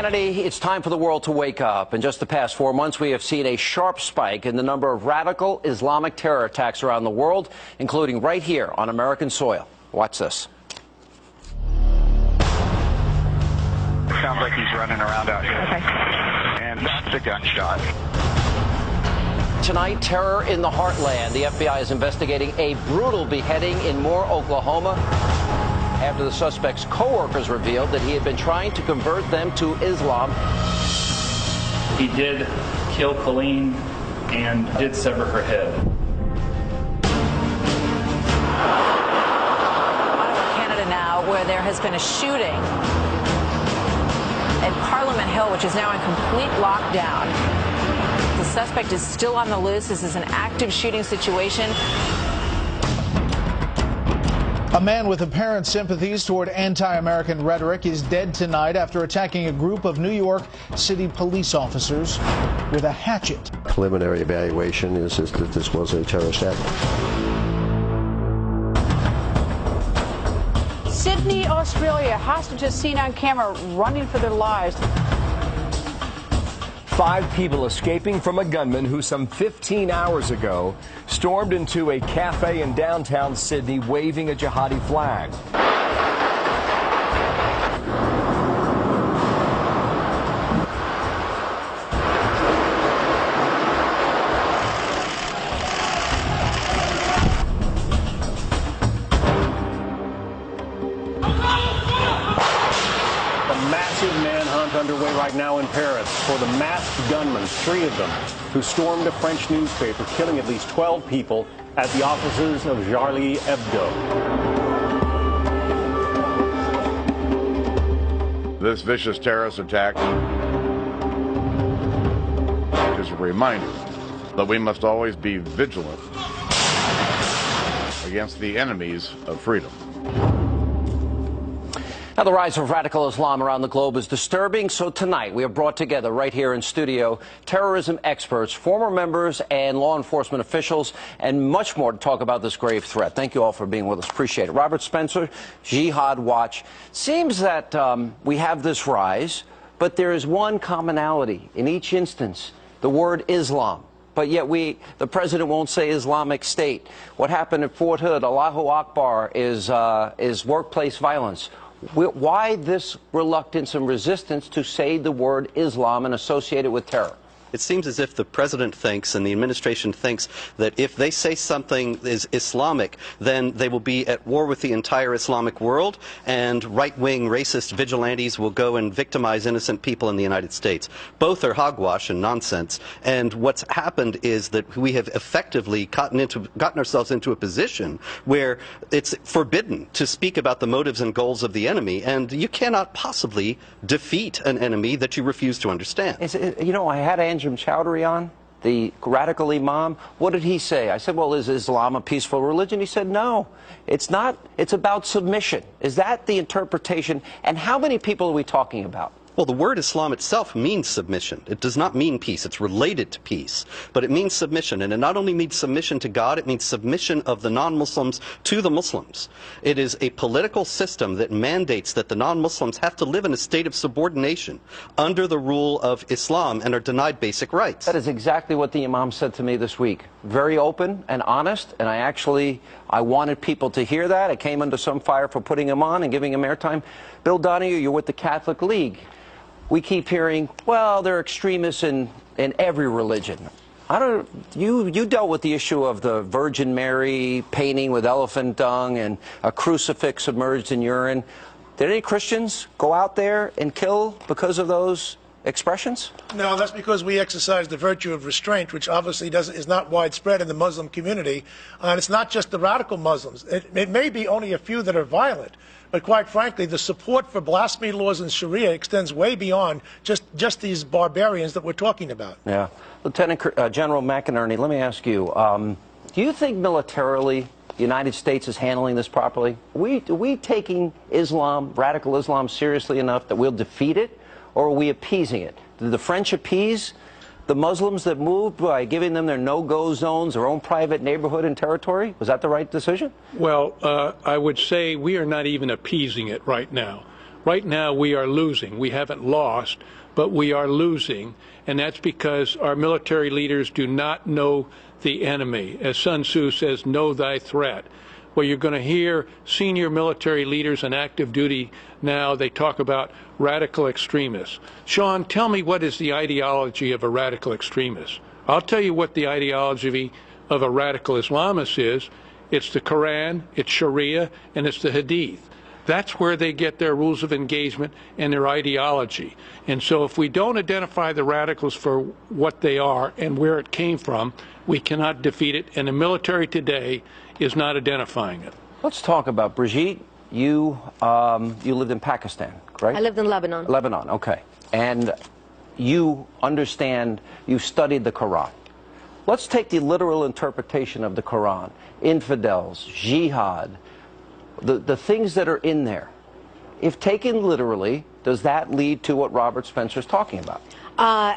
Hannity, it's time for the world to wake up. In just the past 4 months, we have seen a sharp spike in the number of radical Islamic terror attacks around the world, including right here on American soil. Watch this. It sounds like he's running around out here. Okay. And that's a gunshot. Tonight, terror in the heartland. The FBI is investigating a brutal beheading in Moore, Oklahoma, after the suspect's co-workers revealed that he had been trying to convert them to Islam. He did kill Colleen and did sever her head. Canada now, where there has been a shooting at Parliament Hill, which is now in complete lockdown. The suspect is still on the loose. This is an active shooting situation. A man with apparent sympathies toward anti-American rhetoric is dead tonight after attacking a group of New York City police officers with a hatchet. Preliminary evaluation is that this was a terrorist act. Sydney, Australia. Hostages seen on camera running for their lives. 5 people escaping from a gunman who some 15 hours ago stormed into a cafe in downtown Sydney waving a jihadi flag. Massive manhunt underway right now in Paris for the masked gunmen, 3 of them, who stormed a French newspaper, killing at least 12 people at the offices of Charlie Hebdo. This vicious terrorist attack is a reminder that we must always be vigilant against the enemies of freedom. Now, the rise of radical Islam around the globe is disturbing, so tonight we have brought together right here in studio terrorism experts, former members and law enforcement officials, and much more to talk about this grave threat. Thank you all for being with us. Appreciate it. Robert Spencer, Jihad Watch. Seems that we have this rise, but there is one commonality in each instance, the word Islam. But yet the president won't say Islamic State. What happened at Fort Hood, Allahu Akbar, is workplace violence. Why this reluctance and resistance to say the word Islam and associate it with terror? It seems as if the president thinks and the administration thinks that if they say something is Islamic, then they will be at war with the entire Islamic world, and right-wing racist vigilantes will go and victimize innocent people in the United States. Both are hogwash and nonsense, and what's happened is that we have effectively gotten ourselves into a position where it's forbidden to speak about the motives and goals of the enemy, and you cannot possibly defeat an enemy that you refuse to understand. You know, I had Anjem Chowdhury on, the radical imam. What did he say? I said, well, is Islam a peaceful religion? He said, no, it's not. It's about submission. Is that the interpretation? And how many people are we talking about? Well, the word Islam itself means submission. It does not mean peace. It's related to peace. But it means submission. And it not only means submission to God, it means submission of the non-Muslims to the Muslims. It is a political system that mandates that the non-Muslims have to live in a state of subordination under the rule of Islam and are denied basic rights. That is exactly what the imam said to me this week. Very open and honest. And I wanted people to hear that. I came under some fire for putting him on and giving him airtime. Bill Donahue, you're with the Catholic League. We keep hearing, well, they're extremists in every religion. You dealt with the issue of the Virgin Mary painting with elephant dung and a crucifix submerged in urine. Did any Christians go out there and kill because of those expressions? No, that's because we exercise the virtue of restraint, which obviously is not widespread in the Muslim community. And it's not just the radical Muslims. It may be only a few that are violent. But quite frankly, the support for blasphemy laws in Sharia extends way beyond just these barbarians that we're talking about. Yeah. Lieutenant General McInerney, let me ask you, do you think militarily the United States is handling this properly? Are we taking Islam, radical Islam, seriously enough that we'll defeat it, or are we appeasing it? Did the French appease the Muslims that moved by giving them their no-go zones, their own private neighborhood and territory? Was that the right decision? Well, I would say we are not even appeasing it right now. Right now we are losing. We haven't lost, but we are losing, and that's because our military leaders do not know the enemy. As Sun Tzu says, know thy threat. Well, you're going to hear senior military leaders on active duty now, they talk about radical extremists. Sean, tell me, what is the ideology of a radical extremist? I'll tell you what the ideology of a radical Islamist is. It's the Quran, it's Sharia, and it's the Hadith. That's where they get their rules of engagement and their ideology. And so if we don't identify the radicals for what they are and where it came from, we cannot defeat it. And the military today is not identifying it. Let's talk about, Brigitte, you lived in Pakistan, right? I lived in Lebanon. Lebanon, okay. And you understand, you studied the Quran. Let's take the literal interpretation of the Quran. Infidels, jihad, the things that are in there. If taken literally, does that lead to what Robert Spencer is talking about?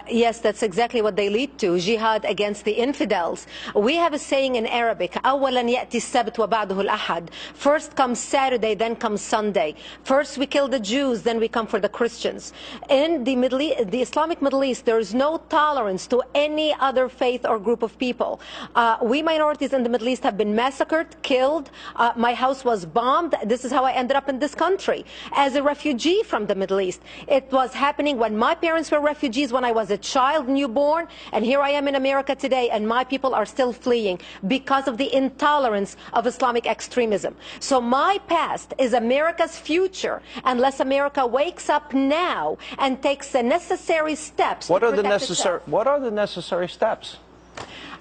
Yes, that's exactly what they lead to, jihad against the infidels. We have a saying in Arabic, أولاً يأتي السبت وبعده الأحد. First comes Saturday, then comes Sunday. First we kill the Jews, then we come for the Christians. In the Middle East, the Islamic Middle East, there is no tolerance to any other faith or group of people. We minorities in the Middle East have been massacred, killed. My house was bombed. This is how I ended up in this country, as a refugee from the Middle East. It was happening when my parents were refugees, when I was a child, newborn, and here I am in America today, and my people are still fleeing because of the intolerance of Islamic extremism. So my past is America's future unless America wakes up now and takes the necessary steps. What are the necessary steps?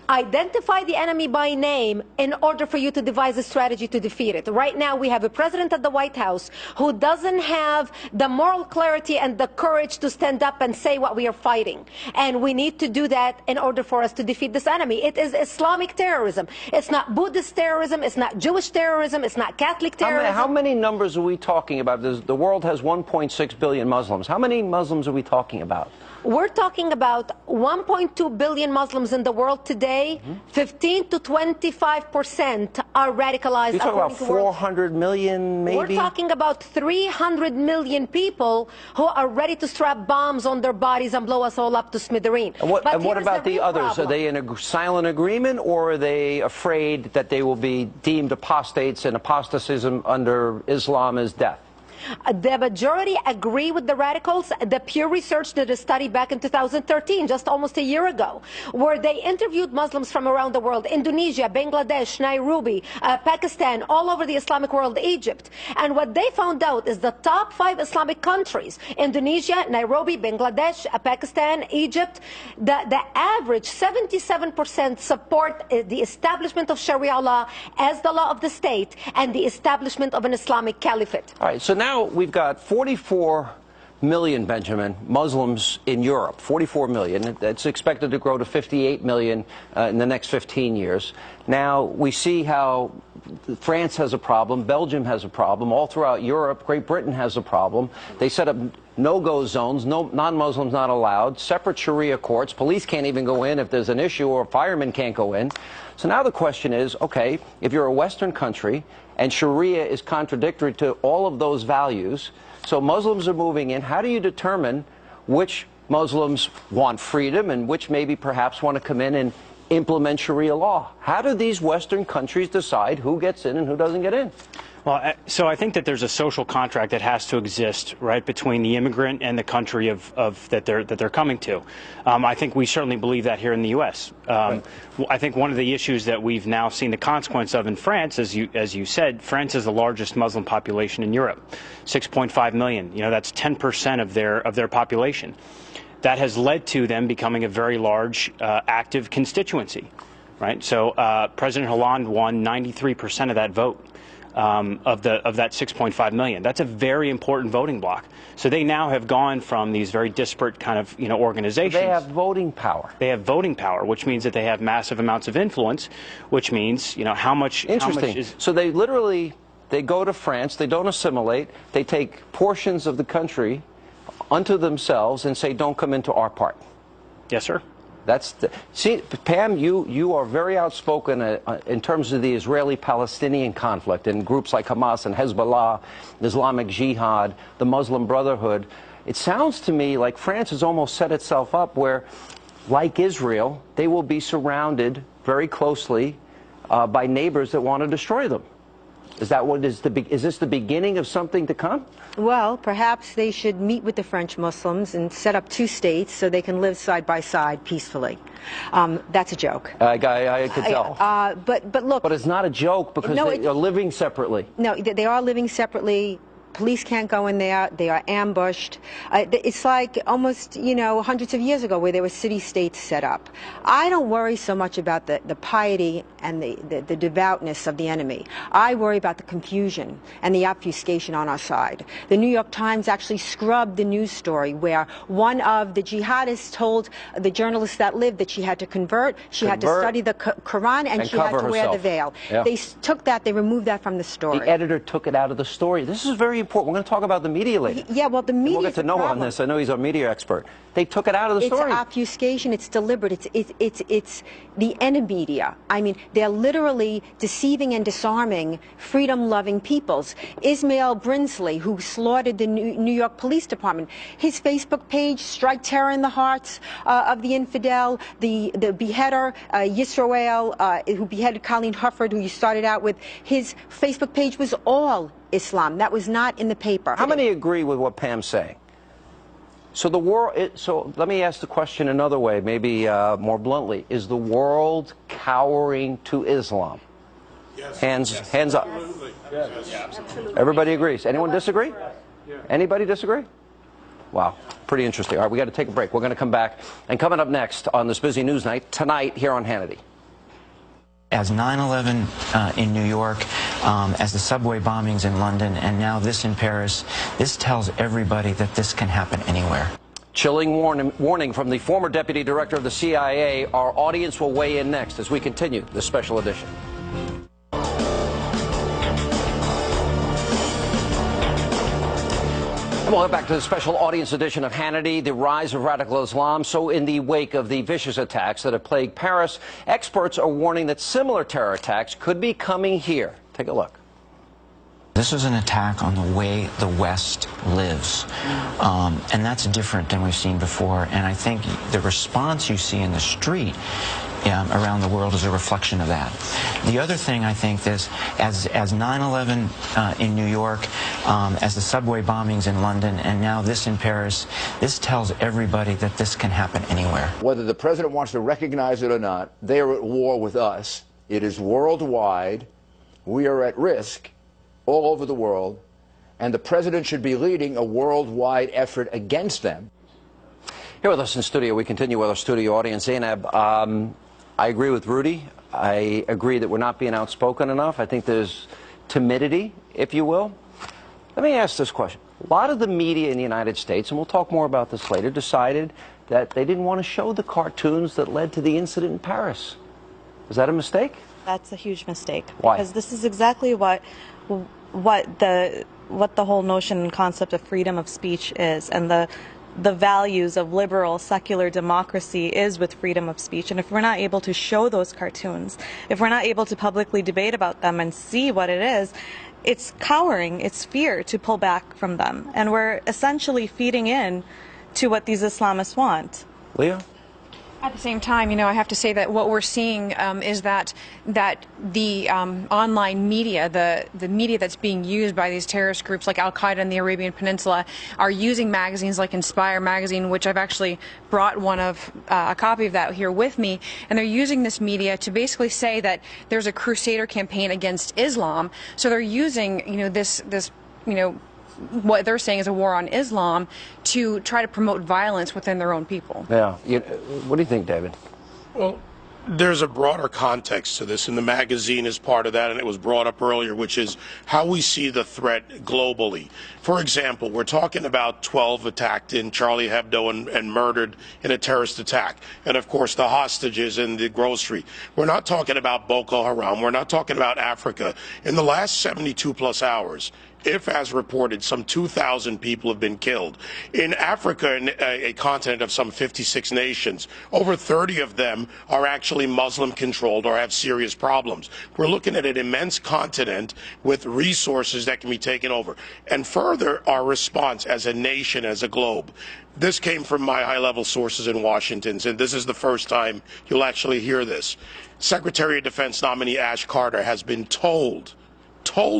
Identify the enemy by name in order for you to devise a strategy to defeat it. Right now, we have a president at the White House who doesn't have the moral clarity and the courage to stand up and say what we are fighting. And we need to do that in order for us to defeat this enemy. It is Islamic terrorism. It's not Buddhist terrorism. It's not Jewish terrorism. It's not Catholic terrorism. How many numbers are we talking about? The world has 1.6 billion Muslims. How many Muslims are we talking about? We're talking about 1.2 billion Muslims in the world today. 15 to 25% are radicalized. You're talking about 400 million, maybe? We're talking about 300 million people who are ready to strap bombs on their bodies and blow us all up to smithereens. And what about the others? Are they in a silent agreement, or are they afraid that they will be deemed apostates, and apostatism under Islam is death? The majority agree with the radicals. The Pew Research did a study back in 2013, just almost a year ago, where they interviewed Muslims from around the world: Indonesia, Bangladesh, Nairobi, Pakistan, all over the Islamic world, Egypt. And what they found out is the top 5 Islamic countries: Indonesia, Nairobi, Bangladesh, Pakistan, Egypt. The average 77% support the establishment of Sharia law as the law of the state and the establishment of an Islamic caliphate. All right, so now we've got 44 million, Benjamin, Muslims in Europe. 44 million. It's expected to grow to 58 million in the next 15 years. Now, we see how France has a problem, Belgium has a problem, all throughout Europe, Great Britain has a problem. They set up no-go zones, non-Muslims not allowed, separate Sharia courts, police can't even go in if there's an issue, or firemen can't go in. So now the question is, okay, if you're a Western country and Sharia is contradictory to all of those values, so Muslims are moving in, how do you determine which Muslims want freedom and which maybe perhaps want to come in and implement Sharia law? How do these Western countries decide who gets in and who doesn't get in? Well, so I think that there's a social contract that has to exist, right, between the immigrant and the country that they're coming to. I think we certainly believe that here in the U.S. Right. I think one of the issues that we've now seen the consequence of in France, as you said, France is the largest Muslim population in Europe, 6.5 million. You know, that's 10% of their population. That has led to them becoming a very large active constituency, right? So President Hollande won 93% of that vote. Of that 6.5 million. That's a very important voting bloc. So they now have gone from these very disparate kind of organizations. They have voting power. They have voting power, which means that they have massive amounts of influence, which means how much. Interesting. So they literally go to France. They don't assimilate. They take portions of the country unto themselves and say, "Don't come into our part." Yes, sir. See, Pam, you are very outspoken in terms of the Israeli-Palestinian conflict and groups like Hamas and Hezbollah, Islamic Jihad, the Muslim Brotherhood. It sounds to me like France has almost set itself up where, like Israel, they will be surrounded very closely by neighbors that want to destroy them. Is this the beginning of something to come? Well, perhaps they should meet with the French Muslims and set up two states so they can live side by side peacefully. That's a joke. I could tell. But look. But it's not a joke because they are living separately. No, they are living separately. Police can't go in there. They are ambushed. It's like almost, hundreds of years ago where there were city-states set up. I don't worry so much about the piety and the devoutness of the enemy. I worry about the confusion and the obfuscation on our side. The New York Times actually scrubbed the news story where one of the jihadists told the journalist that lived that she had to convert, she had to study the Quran, and she had to wear the veil. Yeah. They took that, they removed that from the story. The editor took it out of the story. This is very important. We're going to talk about the media later. Yeah, well, the media. We'll get to know on this. I know he's our media expert. They took it out of the story. It's obfuscation. It's deliberate. It's the enemy media. I mean, they're literally deceiving and disarming freedom-loving peoples. Ismail Brinsley, who slaughtered the New York Police Department, his Facebook page, Strike Terror in the Hearts of the Infidel, the beheader, Yisrael, who beheaded Colleen Hufford, who you started out with, his Facebook page was all Islam. That was not in the paper. How many agree with what Pam's saying? So the world. So let me ask the question another way, maybe more bluntly: is the world cowering to Islam? Yes. Hands up. Yes. Everybody agrees. Anyone disagree? Anybody disagree? Wow, pretty interesting. All right, we got to take a break. We're going to come back, and coming up next on this busy news night tonight here on Hannity. As 9/11 in New York, as the subway bombings in London, and now this in Paris, this tells everybody that this can happen anywhere. Chilling warning from the former deputy director of the CIA. Our audience will weigh in next as we continue this special edition. Welcome back to the special audience edition of Hannity, the rise of radical Islam. So in the wake of the vicious attacks that have plagued Paris, experts are warning that similar terror attacks could be coming here. Take a look. This is an attack on the way the West lives, and that's different than we've seen before. And I think the response you see in the street around the world is a reflection of that. The other thing I think is, as 9/11 in New York, as the subway bombings in London, and now this in Paris, this tells everybody that this can happen anywhere. Whether the president wants to recognize it or not, they are at war with us. It is worldwide. We are at risk all over the world, and the president should be leading a worldwide effort against them. Here with us in studio, we continue with our studio audience. Zainab, I agree with Rudy. I agree that we're not being outspoken enough. I think there's timidity, if you will. Let me ask this question. A lot of the media in the United States, and we'll talk more about this later, decided that they didn't want to show the cartoons that led to the incident in Paris. Is that a mistake? That's a huge mistake. Why? Because this is exactly what the whole notion and concept of freedom of speech is, and the values of liberal, secular democracy is with freedom of speech. And if we're not able to show those cartoons, if we're not able to publicly debate about them and see what it is, it's cowering, it's fear to pull back from them. And we're essentially feeding in to what these Islamists want. Leah? At the same time, I have to say that what we're seeing is that the online media, the media that's being used by these terrorist groups like Al-Qaeda in the Arabian Peninsula, are using magazines like Inspire magazine, which I've actually brought a copy of that here with me, and they're using this media to basically say that there's a crusader campaign against Islam. So they're using, this what they're saying is a war on Islam to try to promote violence within their own people. Yeah. What do you think, David? Well, there's a broader context to this, and the magazine is part of that, and it was brought up earlier, which is how we see the threat globally. For example, we're talking about 12 attacked in Charlie Hebdo and murdered in a terrorist attack. And, of course, the hostages in the grocery. We're not talking about Boko Haram. We're not talking about Africa. In the last 72-plus hours, if, as reported, some 2,000 people have been killed. In Africa, a continent of some 56 nations, over 30 of them are actually Muslim-controlled or have serious problems. We're looking at an immense continent with resources that can be taken over. And further, our response as a nation, as a globe. This came from my high-level sources in Washington, and this is the first time you'll actually hear this. Secretary of Defense nominee Ash Carter has been told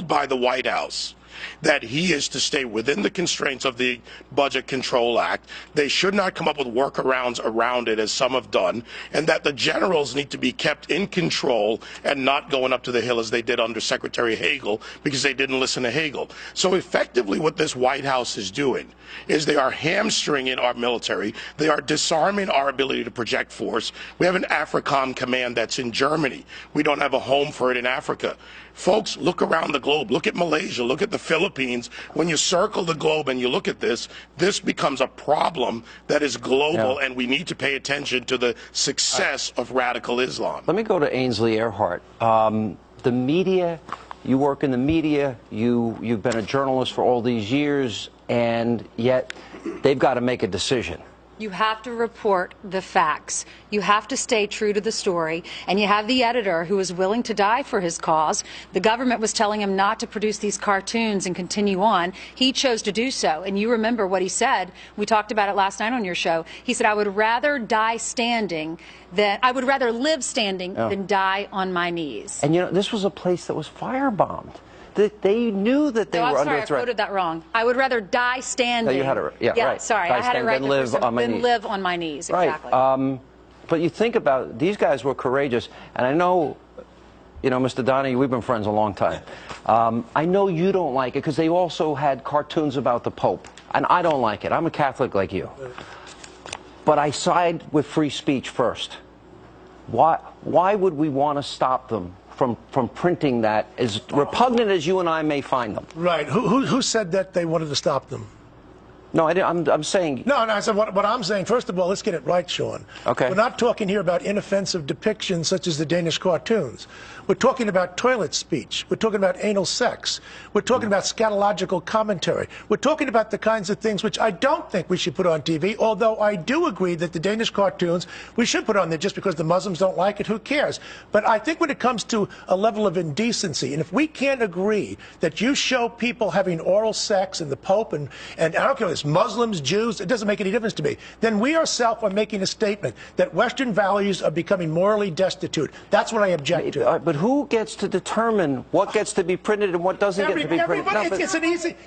by the White House that he is to stay within the constraints of the Budget Control Act. They should not come up with workarounds around it, as some have done, and that the generals need to be kept in control and not going up to the hill as they did under Secretary Hagel, because they didn't listen to Hagel. So effectively what this White House is doing is they are hamstringing our military. They are disarming our ability to project force. We have an AFRICOM command that's in Germany. We don't have a home for it in Africa. Folks, look around the globe. Look at Malaysia. Look at the Philippines. When you circle the globe and you look at this, this becomes a problem that is global, and we need to pay attention to the success of radical Islam. Let me go to Ainsley Earhart. The media, you work in the media, you've been a journalist for all these years, and yet they've got to make a decision. You have to report the facts. You have to stay true to the story. And you have the editor who is willing to die for his cause. The government was telling him not to produce these cartoons and continue on. He chose to do so. And you remember what he said. We talked about it last night on your show. He said, I would rather die standing I would rather live standing than die on my knees. And you know, this was a place that was firebombed. They knew that they were under sorry, threat. I quoted that wrong. I would rather die standing. No, you had it, right. Sorry, I had it right. Than live on my knees. Exactly. Right. But you think about it, these guys were courageous, and I know, you know, Mr. Donahue, we've been friends a long time. I know you don't like it because they also had cartoons about the Pope, and I don't like it. I'm a Catholic like you, but I side with free speech first. Why would we want to stop them from printing that, as repugnant as you and I may find them? Right. Who said that they wanted to stop them? No, I'm saying... No, I said what I'm saying, first of all, let's get it right, Sean. Okay. We're not talking here about inoffensive depictions such as the Danish cartoons. We're talking about toilet speech. We're talking about anal sex. We're talking about scatological commentary. We're talking about the kinds of things which I don't think we should put on TV, although I do agree that the Danish cartoons we should put on there just because the Muslims don't like it, who cares? But I think when it comes to a level of indecency, and if we can't agree that you show people having oral sex and the Pope, and I don't care if it's Muslims, Jews, it doesn't make any difference to me, then we ourselves are making a statement that Western values are becoming morally destitute. That's what I object to. But who gets to determine what gets to be printed and what doesn't get to be printed?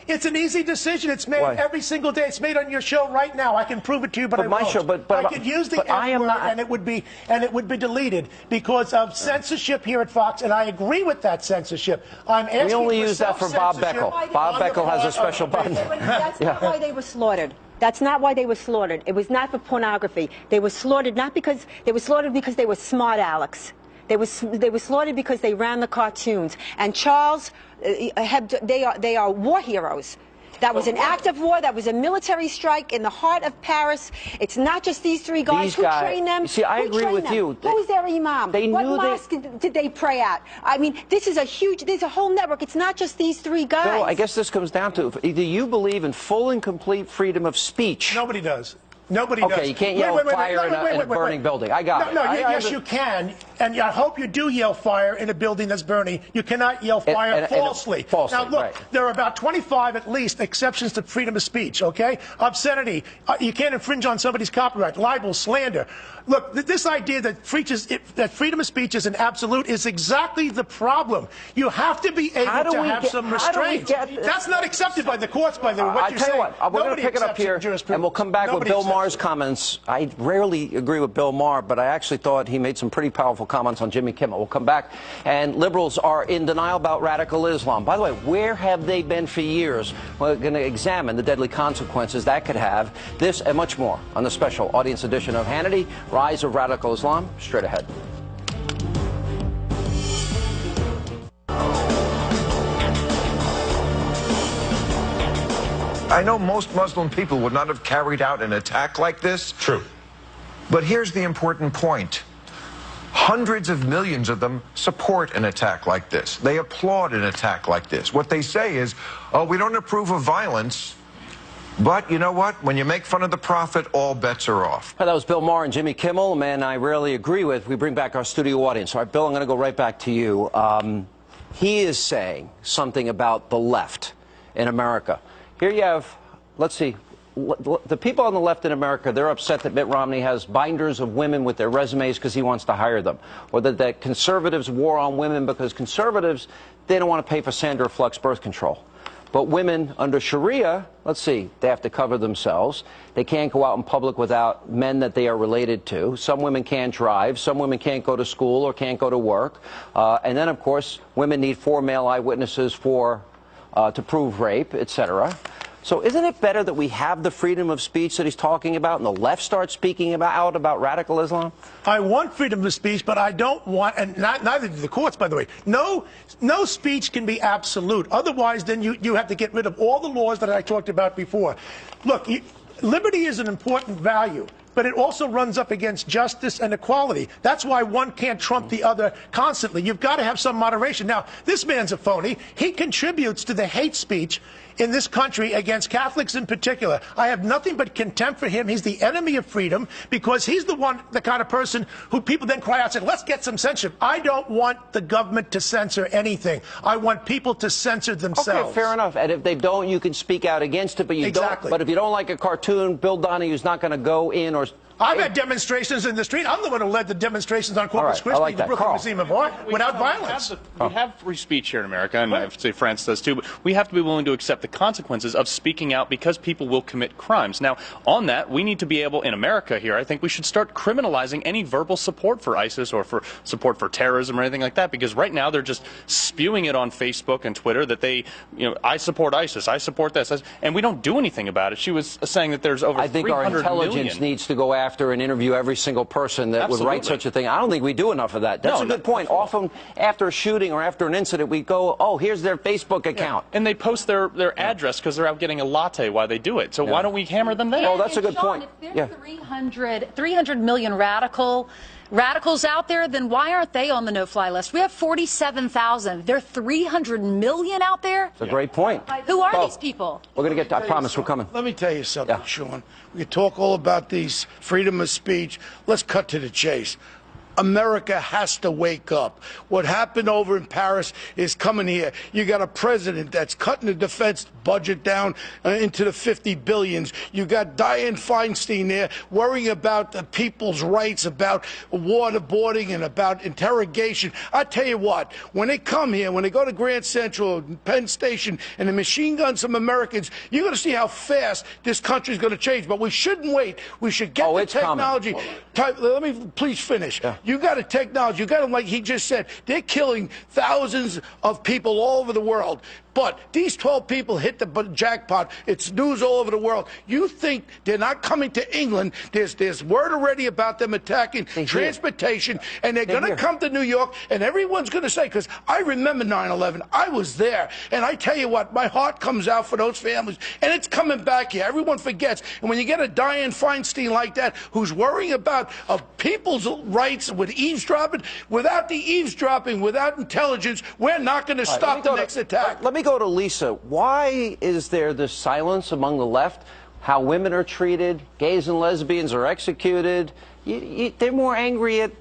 It's an easy decision. It's made every single day. It's made on your show right now. I can prove it to you, but I won't. Show, I could use the F word and it would be deleted because of censorship here at Fox, and I agree with that censorship. I'm asking we only use that for Bob Beckel. Bob Beckel has a special button. That's not why they were slaughtered. That's not why they were slaughtered. It was not for pornography. They were slaughtered because they were smart, Alex. They were slaughtered because they ran the cartoons. And Charles, they are war heroes. That was an act of war. That was a military strike in the heart of Paris. It's not just these three guys. Who trained them? See, I agree with you. Who was their imam? What mosque did they pray at? I mean, this is there's a whole network. It's not just these three guys. Bill, I guess this comes down to, do you believe in full and complete freedom of speech? Nobody does. Nobody does. Okay, you can't yell fire in a burning building. I got it. Yes, you can, and I hope you do yell fire in a building that's burning. You cannot yell fire falsely. Now, look, there are about 25 at least exceptions to freedom of speech, okay? Obscenity. You can't infringe on somebody's copyright. Libel, slander. Look, this idea that freedom of speech is an absolute is exactly the problem. You have to be able to have some restraint. That's not accepted by the courts, by the way. What you're saying. I'll tell you what, we're going to pick it up here, and we'll come back with Bill Maher's comments. I rarely agree with Bill Maher, but I actually thought he made some pretty powerful comments on Jimmy Kimmel. We'll come back. And liberals are in denial about radical Islam. By the way, where have they been for years? We're going to examine the deadly consequences that could have. This and much more on the special audience edition of Hannity, Rise of Radical Islam, straight ahead. I know most Muslim people would not have carried out an attack like this. True. But here's the important point. Hundreds of millions of them support an attack like this. They applaud an attack like this. What they say is, oh, we don't approve of violence, but you know what? When you make fun of the prophet, all bets are off. That was Bill Maher and Jimmy Kimmel, a man I rarely agree with. We bring back our studio audience. All right, Bill, I'm going to go right back to you. He is saying something about the left in America. Here you have, let's see, the people on the left in America, they're upset that Mitt Romney has binders of women with their resumes because he wants to hire them. Or that conservatives war on women because conservatives, they don't want to pay for Sandra Fluck's birth control. But women under Sharia, let's see, they have to cover themselves. They can't go out in public without men that they are related to. Some women can't drive. Some women can't go to school or can't go to work. And then, of course, women need 4 male eyewitnesses to prove rape, etc. So isn't it better that we have the freedom of speech that he's talking about and the left starts speaking out about radical Islam? I want freedom of speech, but I don't want, and neither do the courts, by the way. No speech can be absolute. Otherwise, then you have to get rid of all the laws that I talked about before. Look, liberty is an important value, but it also runs up against justice and equality. That's why one can't trump the other constantly. You've got to have some moderation. Now, this man's a phony. He contributes to the hate speech in this country against Catholics in particular. I have nothing but contempt for him. He's the enemy of freedom because he's the kind of person who people then cry out and say, let's get some censorship. I don't want the government to censor anything. I want people to censor themselves. Okay, fair enough. And if they don't, you can speak out against it, but you don't. But if you don't like a cartoon, Bill Donahue's not going to go in or... I've had demonstrations in the street. I'm the one who led the demonstrations on Corpus Christi, the Brooklyn Museum of Art, without violence. We have free speech here in America, and I would say France does too, but we have to be willing to accept the consequences of speaking out because people will commit crimes. Now, on that, we need to be able, in America here, I think we should start criminalizing any verbal support for ISIS or for support for terrorism or anything like that, because right now they're just spewing it on Facebook and Twitter that they, I support ISIS, I support this, and we don't do anything about it. She was saying that there's over 300 million. I think our intelligence needs to go after and interview every single person that would write such a thing. I don't think we do enough of that. That's a good point. Often after a shooting or after an incident, we go, oh, here's their Facebook account. And they post their address because they're out getting a latte while they do it. So why don't we hammer them there? Oh, that's a good point. If there's 300 million radicals out there, then why aren't they on the no-fly list? We have 47,000. There are 300 million out there? That's a great point. Who are these people? We're going to get to, I promise we're coming. Let me tell you something, Sean. We can talk all about these freedom of speech. Let's cut to the chase. America has to wake up. What happened over in Paris is coming here. You got a president that's cutting the defense budget down into the 50 billions. You got Dianne Feinstein there worrying about the people's rights, about waterboarding and about interrogation. I tell you what, when they come here, when they go to Grand Central, Penn Station, and they machine gun some Americans, you're going to see how fast this country is going to change. But we shouldn't wait. We should get the technology. Let me please finish. You got a technology. You got them, like he just said. They're killing thousands of people all over the world. But these 12 people hit the jackpot. It's news all over the world. You think they're not coming to England? There's word already about them attacking transportation, and they're going to come to New York, and everyone's going to say, because I remember 9/11. I was there, and I tell you what, my heart comes out for those families, and it's coming back here. Everyone forgets. And when you get a Dianne Feinstein like that, who's worrying about people's rights with eavesdropping, without the eavesdropping, without intelligence, we're not going to stop the next attack. Let me go to Lisa. Why is there this silence among the left? How women are treated, gays and lesbians are executed. They're more angry at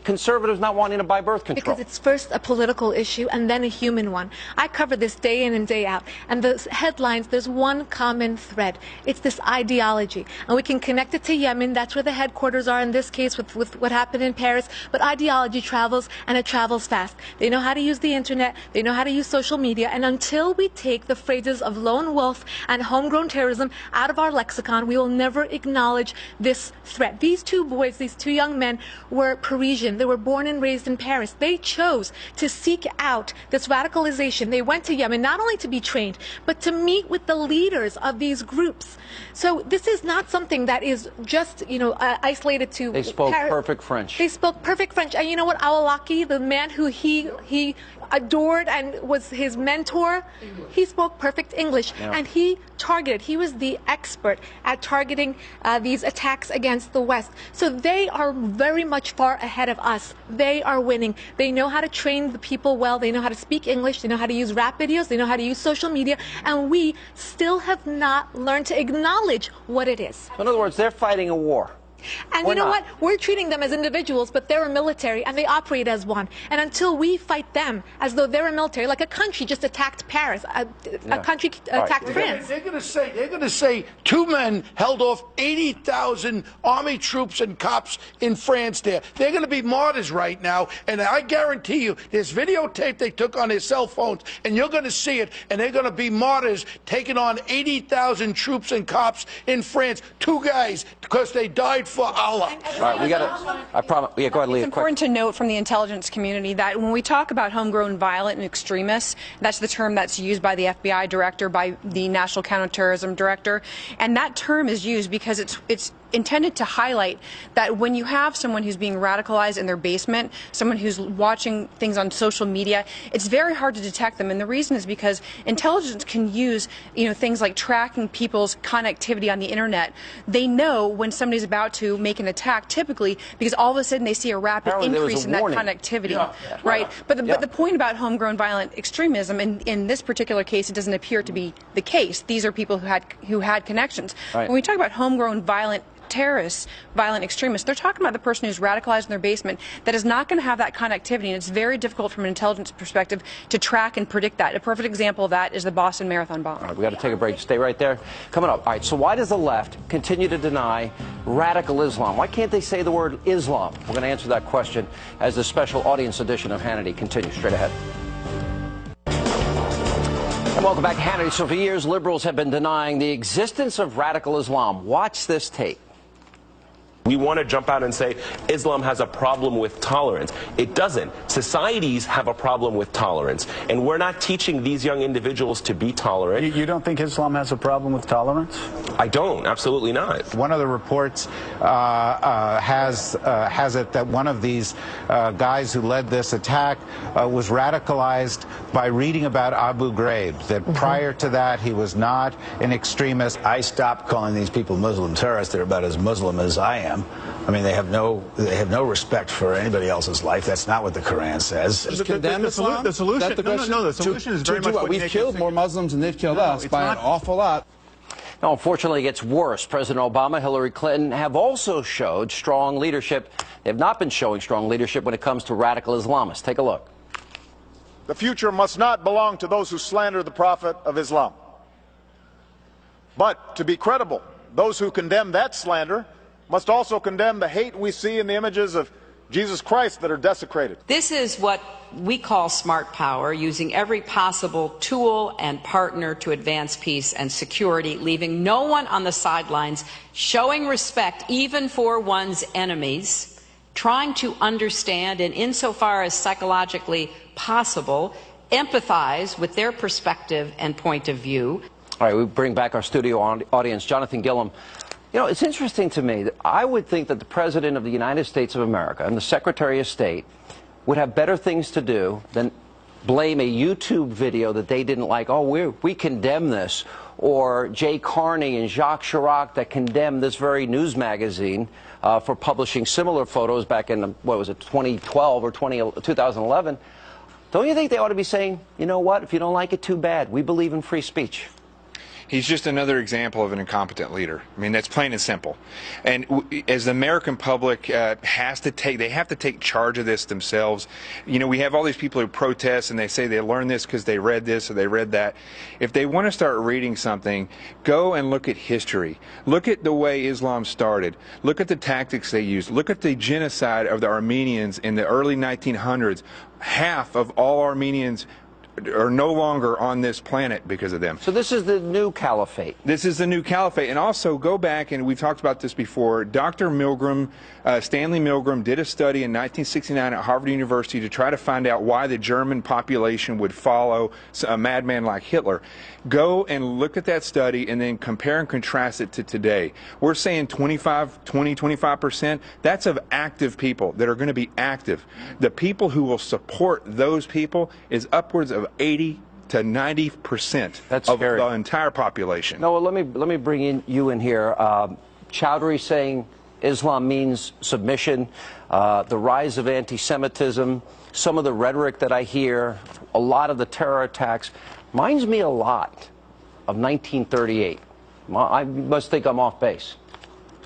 conservatives not wanting to buy birth control. Because it's first a political issue and then a human one. I cover this day in and day out. And the headlines, there's one common thread. It's this ideology. And we can connect it to Yemen. That's where the headquarters are in this case with what happened in Paris. But ideology travels, and it travels fast. They know how to use the internet. They know how to use social media. And until we take the phrases of lone wolf and homegrown terrorism out of our lexicon, we will never acknowledge this threat. These two boys, these two young men, were Parisian. They were born and raised in Paris. They chose to seek out this radicalization. They went to Yemen not only to be trained, but to meet with the leaders of these groups. So this is not something that is just, isolated to They spoke perfect French. They spoke perfect French. And you know what? Al-Awlaki, the man who he adored and was his mentor, he spoke perfect English. And he was the expert at targeting these attacks against the West. So they are very much far ahead of us. They are winning. They know how to train the people well. They know how to speak English. They know how to use rap videos. They know how to use social media. And we still have not learned to acknowledge what it is. In other words, they're fighting a war. And you know what? We're treating them as individuals, but they're a military, and they operate as one. And until we fight them as though they're a military, like a country just attacked Paris, a country attacked France. They're going to say 2 men held off 80,000 army troops and cops in France there. They're going to be martyrs right now, and I guarantee you, there's videotape they took on their cell phones, and you're going to see it, and they're going to be martyrs taking on 80,000 troops and cops in France. 2 guys, because they died for Allah. All right, we got to, I promise, yeah, go ahead, Leah. It's important to note from the intelligence community that when we talk about homegrown violent and extremists, that's the term that's used by the FBI director, by the National Counterterrorism Director, and that term is used because it's intended to highlight that when you have someone who's being radicalized in their basement, someone who's watching things on social media, it's very hard to detect them. And the reason is because intelligence can use, things like tracking people's connectivity on the internet. They know when somebody's about to make an attack, typically because all of a sudden they see a rapid increase in that connectivity, right? But the point about homegrown violent extremism, in this particular case, it doesn't appear to be the case. These are people who had connections. When we talk about homegrown violent terrorists, violent extremists, they're talking about the person who's radicalized in their basement that is not going to have that connectivity, and it's very difficult from an intelligence perspective to track and predict that. A perfect example of that is the Boston Marathon bomb. All right, we got to take a break. Stay right there. Coming up. All right, so why does the left continue to deny radical Islam? Why can't they say the word Islam? We're going to answer that question as the special audience edition of Hannity continues. Straight ahead. And welcome back to Hannity. So for years, liberals have been denying the existence of radical Islam. Watch this tape. We want to jump out and say Islam has a problem with tolerance. It doesn't. Societies have a problem with tolerance, and we're not teaching these young individuals to be tolerant. You don't think Islam has a problem with tolerance? I don't. Absolutely not. One of the reports has it that one of these guys who led this attack was radicalized by reading about Abu Ghraib, that prior to that he was not an extremist. I stopped calling these people Muslim terrorists. They're about as Muslim as I am. I mean, they have no respect for anybody else's life. That's not what the Quran says. Just condemn Islam? The solution, the solution is very much what we've killed more Muslims than they've killed us by an awful lot. Now, unfortunately, it gets worse. President Obama, Hillary Clinton have also showed strong leadership. They have not been showing strong leadership when it comes to radical Islamists. Take a look. The future must not belong to those who slander the Prophet of Islam. But to be credible, those who condemn that slander must also condemn the hate we see in the images of Jesus Christ that are desecrated. This is what we call smart power, using every possible tool and partner to advance peace and security, leaving no one on the sidelines, showing respect even for one's enemies, trying to understand and, insofar as psychologically possible, empathize with their perspective and point of view. All right, we bring back our studio audience. Jonathan Gilliam. It's interesting to me that I would think that the President of the United States of America and the Secretary of State would have better things to do than blame a YouTube video that they didn't like. Oh, we condemn this. Or Jay Carney and Jacques Chirac that condemned this very news magazine for publishing similar photos back in, 2012 or 2011. Don't you think they ought to be saying, you know what, if you don't like it, too bad. We believe in free speech. He's just another example of an incompetent leader. I mean, that's plain and simple. And as the American public have to take charge of this themselves. We have all these people who protest and they say they learned this because they read this or they read that. If they want to start reading something, go and look at history. Look at the way Islam started. Look at the tactics they used. Look at the genocide of the Armenians in the early 1900s. Half of all Armenians are no longer on this planet because of them. So this is the new caliphate. This is the new caliphate. And also go back, and we've talked about this before, Dr. Milgram, Stanley Milgram, did a study in 1969 at Harvard University to try to find out why the German population would follow a madman like Hitler. Go and look at that study and then compare and contrast it to today. We're saying 25%. That's of active people that are going to be active. The people who will support those people is upwards of 80 to 90% of the entire population. No, well, let me bring you in here. Chowdhury saying Islam means submission, the rise of anti-Semitism, some of the rhetoric that I hear, a lot of the terror attacks, reminds me a lot of 1938. I must think I'm off base.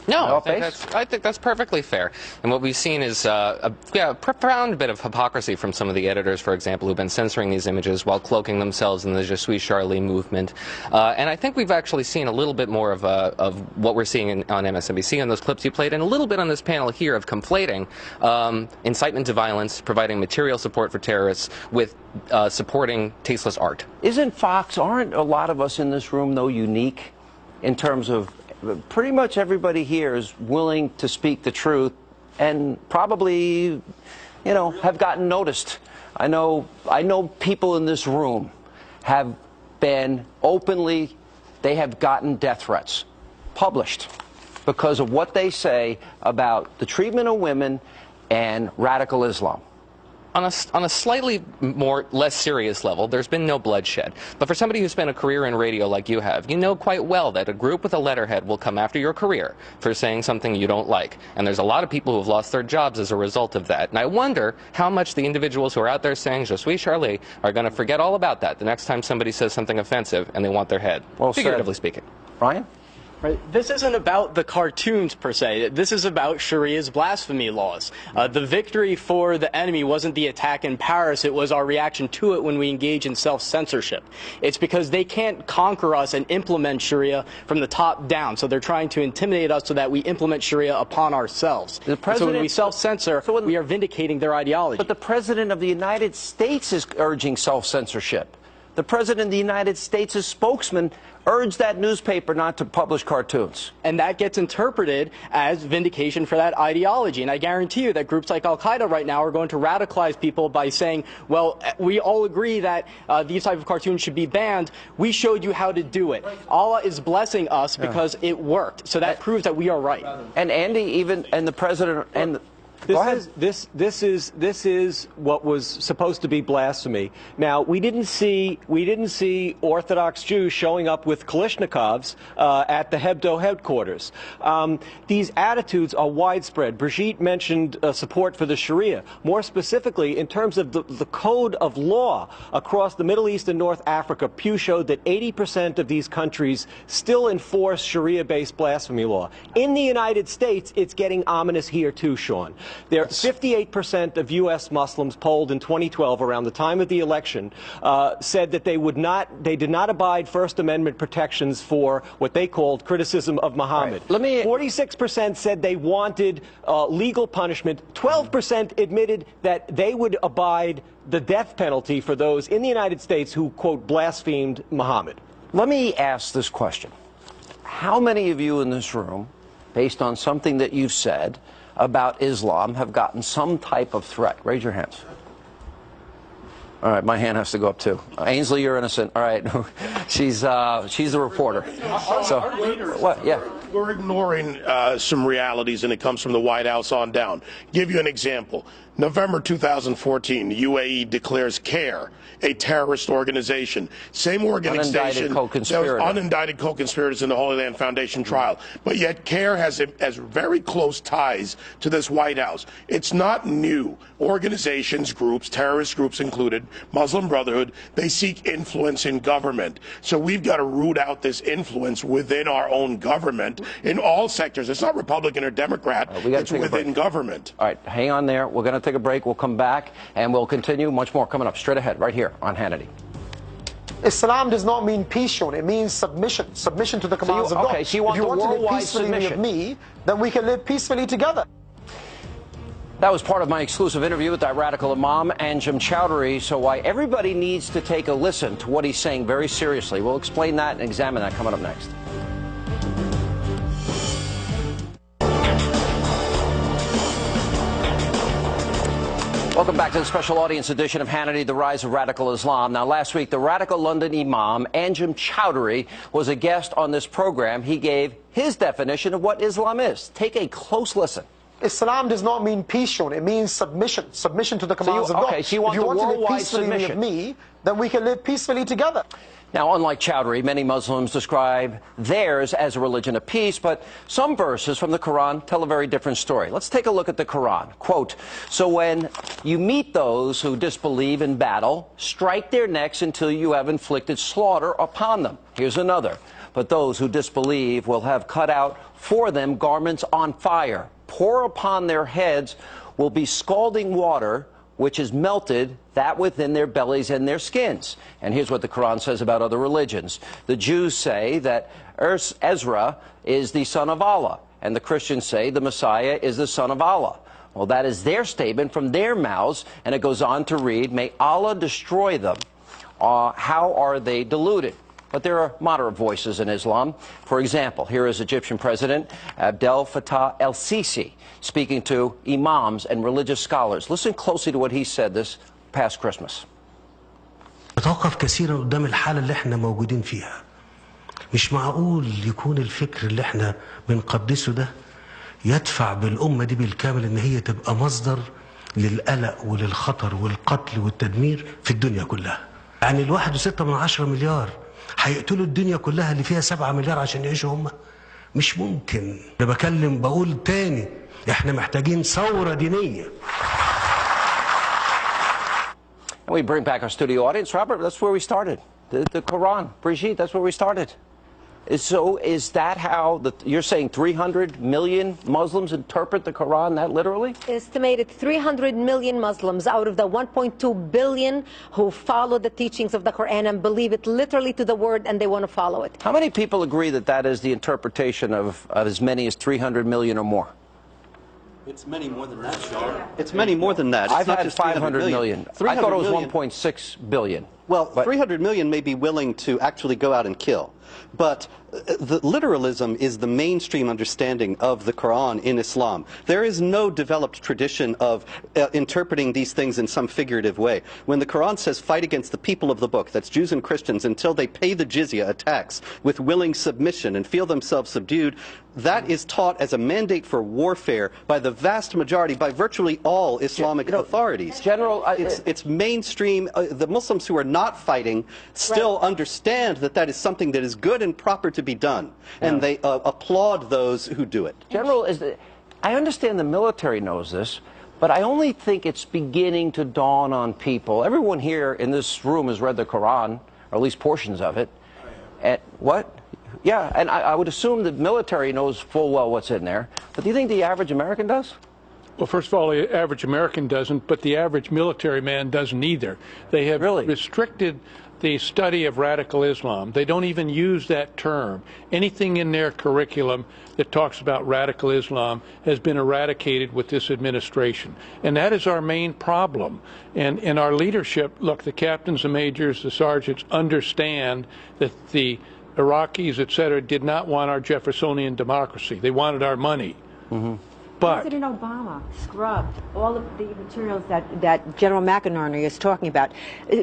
No, I think that's perfectly fair. And what we've seen is a profound bit of hypocrisy from some of the editors, for example, who've been censoring these images while cloaking themselves in the Je suis Charlie movement. And I think we've actually seen a little bit more of what we're seeing on MSNBC on those clips you played, and a little bit on this panel here of conflating incitement to violence, providing material support for terrorists, with supporting tasteless art. Aren't a lot of us in this room, though, unique in terms of pretty much everybody here is willing to speak the truth and probably, you know, have gotten noticed. I know people in this room have been openly, they have gotten death threats published because of what they say about the treatment of women and radical Islam. On a slightly less serious level, there's been no bloodshed. But for somebody who's spent a career in radio like you have, you know quite well that a group with a letterhead will come after your career for saying something you don't like. And there's a lot of people who have lost their jobs as a result of that. And I wonder how much the individuals who are out there saying Je suis Charlie are going to forget all about that the next time somebody says something offensive and they want their head, figuratively speaking. Ryan? Right. This isn't about the cartoons, per se. This is about Sharia's blasphemy laws. The victory for the enemy wasn't the attack in Paris. It was our reaction to it when we engage in self-censorship. It's because they can't conquer us and implement Sharia from the top down. So they're trying to intimidate us so that we implement Sharia upon ourselves. So when we self-censor, we are vindicating their ideology. But the President of the United States is urging self-censorship. The President of the United States' spokesman urged that newspaper not to publish cartoons. And that gets interpreted as vindication for that ideology. And I guarantee you that groups like Al-Qaeda right now are going to radicalize people by saying, well, we all agree that these type of cartoons should be banned. We showed you how to do it. Allah is blessing us because it worked. So that proves that we are right. And Andy, and the President, and This is what was supposed to be blasphemy. Now, we didn't see Orthodox Jews showing up with Kalashnikovs at the Hebdo headquarters. These attitudes are widespread. Brigitte mentioned support for the Sharia. More specifically, in terms of the code of law across the Middle East and North Africa, Pew showed that 80% of these countries still enforce Sharia-based blasphemy law. In the United States, it's getting ominous here too, Sean. There, 58% of U.S. Muslims polled in 2012, around the time of the election, said that they did not abide First Amendment protections for what they called criticism of Muhammad. 46% said they wanted legal punishment. 12% admitted that they would abide the death penalty for those in the United States who, quote, blasphemed Muhammad. Let me ask this question. How many of you in this room, based on something that you've said about Islam, have gotten some type of threat? Raise your hands. All right, my hand has to go up too. Ainsley, you're innocent. All right, she's the reporter. So, what? Yeah. We're ignoring some realities, and it comes from the White House on down. Give you an example. November 2014, the UAE declares CARE a terrorist organization. Same organization that was unindicted co-conspirators in the Holy Land Foundation trial. But yet CARE has very close ties to this White House. It's not new. Organizations, groups, terrorist groups included, Muslim Brotherhood, they seek influence in government. So we've got to root out this influence within our own government in all sectors. It's not Republican or Democrat. It's within government. All right, hang on there. We're going to take a break. We'll come back and we'll continue. Much more coming up straight ahead right here on Hannity. Islam does not mean peace, Sean. It means submission. Submission to the commands of God. Okay, so you want if you want to live worldwide peacefully submission with me, then we can live peacefully together. That was part of my exclusive interview with that radical imam, Anjem Choudary. So why everybody needs to take a listen to what he's saying very seriously. We'll explain that and examine that coming up next. Welcome back to the special audience edition of Hannity, The Rise of Radical Islam. Now, last week, the radical London imam, Anjem Choudary, was a guest on this program. He gave his definition of what Islam is. Take a close listen. Islam does not mean peace, Sean. It means submission. Submission to the commands of God. Okay, so you want if you want to live worldwide peacefully submission with me, then we can live peacefully together. Now, unlike Choudary, many Muslims describe theirs as a religion of peace, but some verses from the Quran tell a very different story. Let's take a look at the Quran. Quote, "So when you meet those who disbelieve in battle, strike their necks until you have inflicted slaughter upon them." Here's another. "But those who disbelieve will have cut out for them garments on fire. Pour upon their heads will be scalding water, which is melted, that within their bellies and their skins." And here's what the Quran says about other religions. The Jews say that Ezra is the son of Allah, and the Christians say the Messiah is the son of Allah. Well, that is their statement from their mouths, and it goes on to read, "May Allah destroy them." How are they deluded? But there are moderate voices in Islam. For example, here is Egyptian President Abdel Fattah el-Sisi speaking to imams and religious scholars. Listen closely to what he said this past Christmas. بتوقف كثيرا قدام الحالة اللي احنا موجودين فيها. مش معقول يكون الفكر اللي احنا بنقدسه ده يدفع بالأمة دي بالكامل ان هي تبقى مصدر للقلق وللخطر والقتل والتدمير في الدنيا كلها. يعني 1.6 مليار هيقتلوا الدنيا كلها اللي فيها 7 مليار عشان يعيشوا هم؟ مش ممكن. انا بقول تاني احنا محتاجين ثورة دينية. And we bring back our studio audience. Robert, that's where we started. The Quran. Brigitte, that's where we started. So is that how you're saying 300 million Muslims interpret the Quran that literally? Estimated 300 million Muslims out of the 1.2 billion who follow the teachings of the Quran and believe it literally to the word, and they want to follow it. How many people agree that that is the interpretation of as many as 300 million or more? It's many more than that, Sean. It's many more than that. I've had 500 million. I thought it was 1.6 billion. Well, 300 million may be willing to actually go out and kill. But the literalism is the mainstream understanding of the Quran in Islam. There is no developed tradition of interpreting these things in some figurative way. When the Quran says fight against the people of the book, that's Jews and Christians, until they pay the jizya, a tax, with willing submission and feel themselves subdued, that is taught as a mandate for warfare by the vast majority, by virtually all Islamic authorities. General, it's mainstream. The Muslims who are not fighting still understand that that is something that is good and proper to be done, and they applaud those who do it. General, I understand the military knows this, but I only think it's beginning to dawn on people. Everyone here in this room has read the Quran, or at least portions of it. And what? Yeah, and I would assume the military knows full well what's in there. But do you think the average American does? Well, first of all, the average American doesn't, but the average military man doesn't either. They have restricted the study of radical Islam. They don't even use that term. Anything in their curriculum that talks about radical Islam has been eradicated with this administration. And that is our main problem. And in our leadership, look, the captains, the majors, the sergeants understand that the Iraqis, etc., did not want our Jeffersonian democracy. They wanted our money. Mm-hmm. But President Obama scrubbed all of the materials that General McInerney is talking about.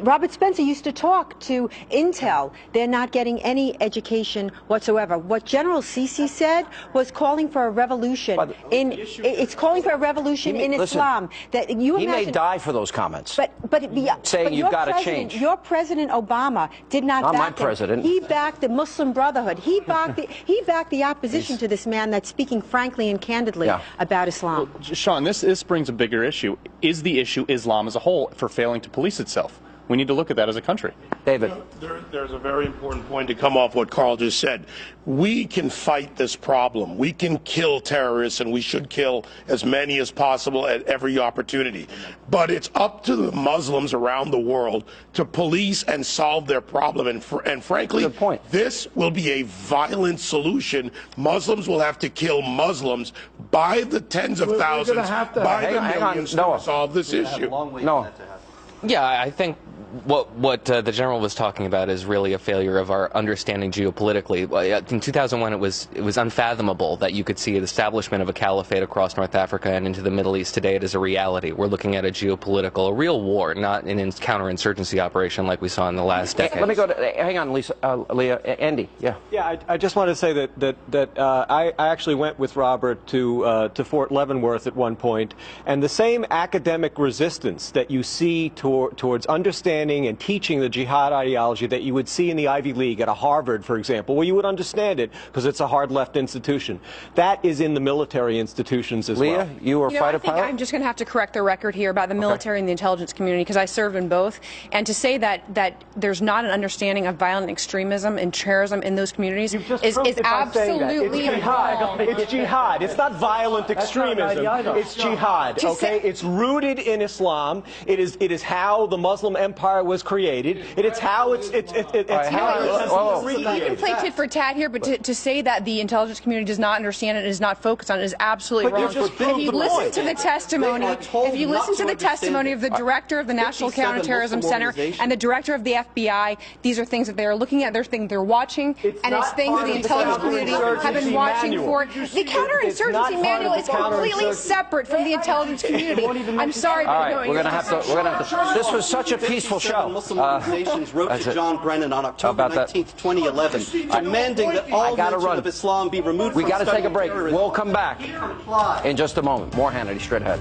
Robert Spencer used to talk to Intel. They're not getting any education whatsoever. What General Sisi said was calling for a revolution it's calling for a revolution in Islam. That you he may die for those comments. But saying you've got to change. Your President Obama did not back my president. He backed the Muslim Brotherhood. He backed the opposition to this man that's speaking frankly and candidly about Islam. Well, Sean, this brings a bigger issue. Is the issue Islam as a whole for failing to police itself? we need to look at that as a country. David. There's a very important point to come off what Carl just said. We can fight this problem. We can kill terrorists, and we should kill as many as possible at every opportunity. But it's up to the Muslims around the world to police and solve their problem. And frankly, this will be a violent solution. Muslims will have to kill Muslims by the tens of thousands, by the millions to solve this issue. No. Yeah, I think what the general was talking about is really a failure of our understanding geopolitically. In 2001, it was unfathomable that you could see the establishment of a caliphate across North Africa and into the Middle East. Today, it is a reality. We're looking at a geopolitical, a real war, not an counterinsurgency operation like we saw in the last decade. Let me go to, hang on, Leah, Andy, yeah. Yeah, I just want to say that I actually went with Robert to Fort Leavenworth at one point, and the same academic resistance that you see towards understanding and teaching the jihad ideology that you would see in the Ivy League at a Harvard, for example, where you would understand it because it's a hard left institution. That is in the military institutions as well. Leah, you were a fighter pilot? I'm just going to have to correct the record here about the military and the intelligence community because I served in both. And to say that there's not an understanding of violent extremism and terrorism in those communities is absolutely wrong. It's jihad. It's not violent extremism. It's jihad. Okay, it's rooted in Islam. It is how the Muslim Empire was created. It's how it's how you can play tit for tat here, but to say that the intelligence community does not understand it and is not focused on it is absolutely wrong. If you listen to the testimony, of the director of the National Counterterrorism Center and the director of the FBI, these are things that they are looking at. They're things they're watching, and it's things the intelligence community have been watching for. The counterinsurgency manual is completely separate from the intelligence community. I'm sorry, all right, we're going to have to. This was such a peaceful show. Muslim organizations wrote to John Brennan on October 19th, 2011, demanding that all mention of Islam be removed from We got to take a break. terrorism. We'll come back in just a moment. More Hannity straight ahead.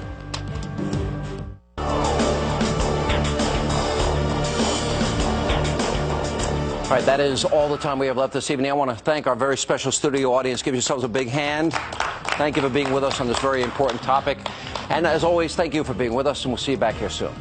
All right, that is all the time we have left this evening. I want to thank our very special studio audience. Give yourselves a big hand. Thank you for being with us on this very important topic. And as always, thank you for being with us, and we'll see you back here soon.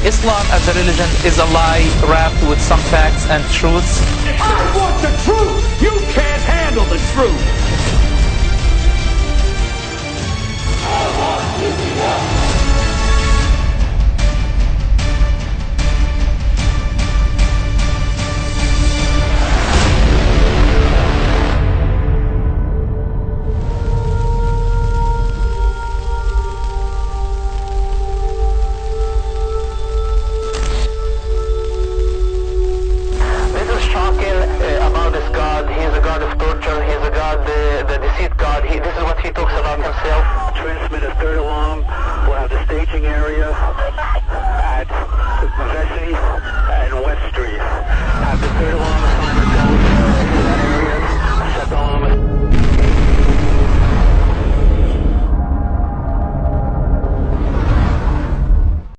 Islam as a religion is a lie wrapped with some facts and truths. I want the truth! You can't handle the truth! Transmit a third alarm. We'll have the staging area at Vesey and